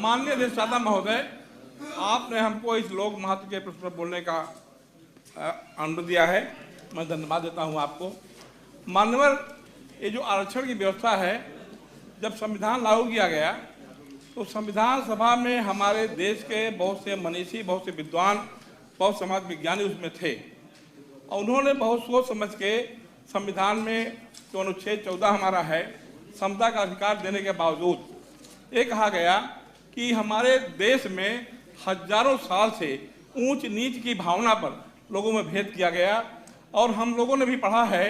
माननीय अधिष्ठाता महोदय, आपने हमको इस लोक महत्व के प्रश्न पर बोलने का अनुरोध दिया है, मैं धन्यवाद देता हूं आपको। मान्यवर, ये जो आरक्षण की व्यवस्था है, जब संविधान लागू किया गया तो संविधान सभा में हमारे देश के बहुत से मनीषी, बहुत से विद्वान, बहुत समाज विज्ञानी उसमें थे और उन्होंने बहुत सोच समझ के संविधान में जो अनुच्छेद 14 हमारा है, समता का अधिकार देने के बावजूद ये कहा गया कि हमारे देश में हजारों साल से ऊंच नीच की भावना पर लोगों में भेद किया गया। और हम लोगों ने भी पढ़ा है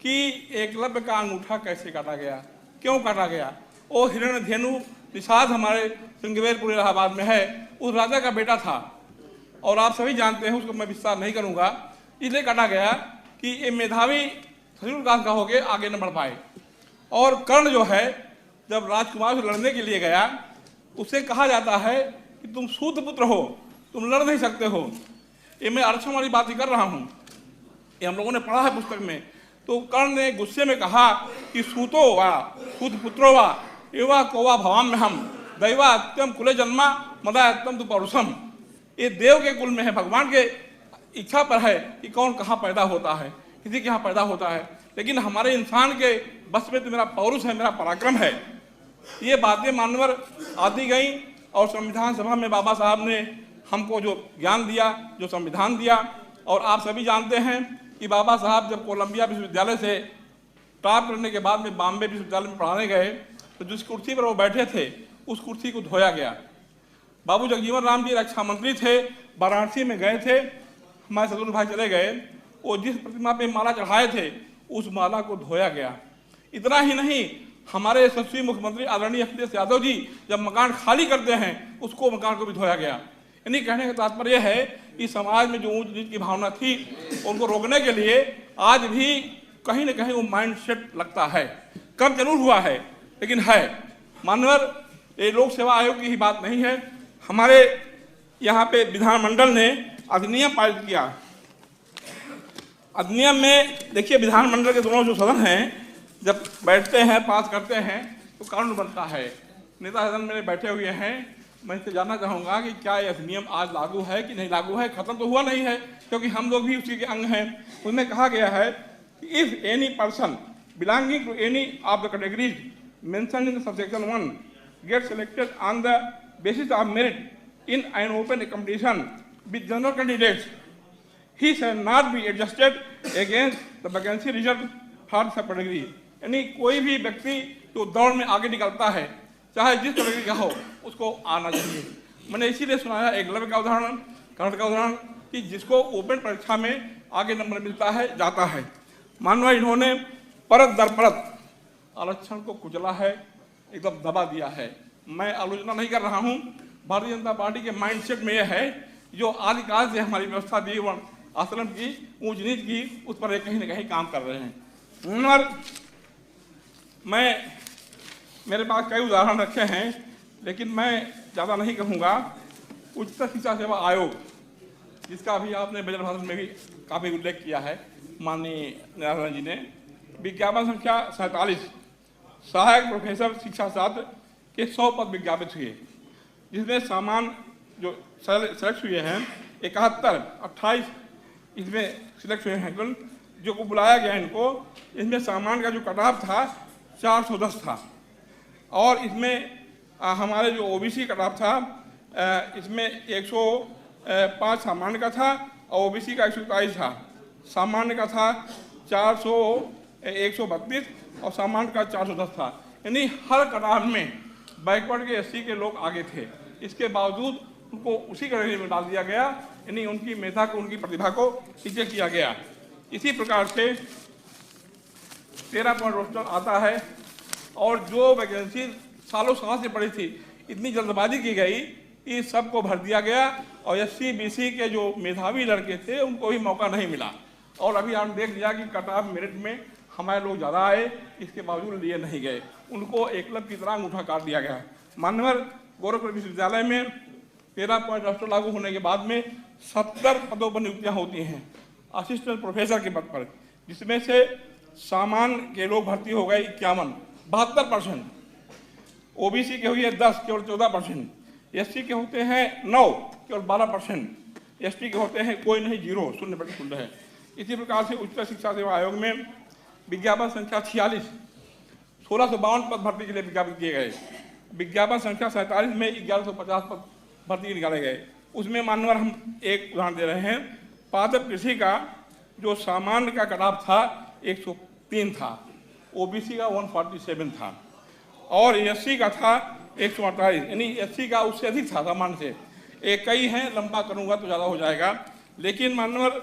कि एकलव्य का अंगूठा कैसे काटा गया, क्यों काटा गया। वो हिरण्यधेनु निषाद हमारे श्रृंगेरपुर इलाहाबाद में है, उस राजा का बेटा था और आप सभी जानते हैं, उसको मैं विस्तार नहीं करूंगा। इसलिए काटा गया कि ये मेधावी शेड्यूल कास्ट का होके आगे न बढ़ पाए। और कर्ण जो है, जब राजकुमार से लड़ने के लिए गया, उसे कहा जाता है कि तुम शूद्र पुत्र हो, तुम लड़ नहीं सकते हो। ये मैं आरक्षण वाली बात ही कर रहा हूँ, ये हम लोगों ने पढ़ा है पुस्तक में। तो कर्ण ने गुस्से में कहा कि सूतो वा शूद्र पुत्रो वा एवा कोवा भवाम में हम दैवा अत्यम कुले जन्मा मदा अत्यम तु पौरुषम। ये देव के कुल में है, भगवान के इच्छा पर है कि कौन कहाँ पैदा होता है, किसी के यहाँ पैदा होता है, लेकिन हमारे इंसान के बस में तो मेरा पौरुष है, मेरा पराक्रम है। ये बातें मानवर आती गई और संविधान सभा में बाबा साहब ने हमको जो ज्ञान दिया, जो संविधान दिया। और आप सभी जानते हैं कि बाबा साहब जब कोलंबिया विश्वविद्यालय से टॉप करने के बाद में बॉम्बे विश्वविद्यालय में पढ़ाने गए तो जिस कुर्सी पर वो बैठे थे उस कुर्सी को धोया गया। बाबू जगजीवन राम जी रक्षा मंत्री थे, वाराणसी में गए थे, हमारे सदुर भाई चले गए, वो जिस प्रतिमा पे माला चढ़ाए थे उस माला को धोया गया। इतना ही नहीं, हमारे यशस्वी मुख्यमंत्री आदरणीय अखिलेश यादव जी जब मकान खाली करते हैं उसको मकान को भी धोया गया। यानी कहने का तात्पर्य है कि समाज में जो ऊंच नीच की भावना थी उनको रोकने के लिए आज भी कहीं न कहीं वो माइंड सेट लगता है, कम जरूर हुआ है लेकिन है। मानवर, ये लोक सेवा आयोग की ही बात नहीं है, हमारे यहाँ पे विधानमंडल ने अधिनियम पारित किया। अधिनियम में देखिए, विधानमंडल के दोनों जो सदन हैं जब बैठते हैं, पास करते हैं तो कानून बनता है। नेता सदन में बैठे हुए हैं, मैं इससे जानना चाहूँगा कि क्या यह अधिनियम आज लागू है कि नहीं लागू है। खत्म तो हुआ नहीं है क्योंकि हम लोग भी उसी के अंग हैं। उसमें कहा गया है कि if any person belonging to any of the categories mentioned in subsection 1 get selected on the basis of merit in an open competition with general candidates he shall not be adjusted against the vacancy reserved for the category। यानी कोई भी व्यक्ति जो दौड़ में आगे निकलता है, चाहे जिस कैटेगरी का हो, उसको आना चाहिए। मैंने इसीलिए सुनाया एकलव्य का उदाहरण, कर्ण का उदाहरण, कि जिसको ओपन परीक्षा में आगे नंबर मिलता है, जाता है। मानवा, इन्होंने परत दर परत आरक्षण को कुचला है, एकदम दबा दिया है। मैं आलोचना नहीं कर रहा हूँ, भारतीय जनता पार्टी के माइंडसेट में यह है जो आदिकाल से हमारी व्यवस्था दी आश्रम की, ऊंच नीच की, उस पर कहीं न कहीं काम कर रहे हैं। और मेरे पास कई उदाहरण रखे हैं लेकिन मैं ज़्यादा नहीं कहूँगा। उच्चतर शिक्षा सेवा आयोग, जिसका भी आपने बजट भाषण में भी काफ़ी उल्लेख किया है माननीय नारायण जी ने, विज्ञापन संख्या 47 सहायक प्रोफेसर शिक्षा शास्त्र के 100 पद विज्ञापित हुए, जिसमें सामान्य जो सेलेक्ट हुए हैं 71, 28 इसमें सिलेक्ट हुए हैं कुल, जो को बुलाया गया इनको। इसमें सामान्य का जो कट ऑफ था 410 था और इसमें हमारे जो ओबीसी कट ऑफ था इसमें 105 सामान्य का था और ओबीसी का 127 था। सामान्य का था 132 और सामान्य का 410 था। यानी हर कट ऑफ में बैकवर्ड के 80 के लोग आगे थे। इसके बावजूद उनको उसी कैटेगरी में डाल दिया गया, यानी उनकी मेधा को, उनकी प्रतिभा को नीचे किया गया। इसी प्रकार से 13 पॉइंट रोस्टर आता है और जो वैकेंसी सालों साल से पड़ी थी, इतनी जल्दबाजी की गई कि सबको भर दिया गया और एससी बीसी के जो मेधावी लड़के थे उनको भी मौका नहीं मिला। और अभी आपने देख लिया कि कट ऑफ मेरिट में हमारे लोग ज़्यादा आए, इसके बावजूद लिए नहीं गए, उनको एकलव्य की तरह अंगूठा काट दिया गया। मान्यवर, गोरखपुर विश्वविद्यालय में 13 पॉइंट रोस्टर लागू होने के बाद में 70 पदों पर नियुक्तियाँ होती हैं असिस्टेंट प्रोफेसर के पद पर, जिसमें से सामान्य के लोग भर्ती हो गए 51, 72%, ओबीसी के हुए 10, केवल 14%। SC के होते हैं 9, केवल 12%। ST के होते हैं कोई नहीं, 0, 0% है। इसी प्रकार से उच्च शिक्षा सेवा आयोग में विज्ञापन संख्या 46, 1652 पद भर्ती के लिए विज्ञापन किए गए। विज्ञापन संख्या 47 में 1150 पद भर्ती निकाले गए। उसमें मान्यवर हम एक उदाहरण दे रहे हैं। पादप कृषि का जो सामान्य का कटाव था 103 था, OBC का 147 था और SC का था 148, यानी SC का उससे अधिक था सामान्य से। एक कई हैं, लंबा करूंगा तो ज़्यादा हो जाएगा, लेकिन मान्यवर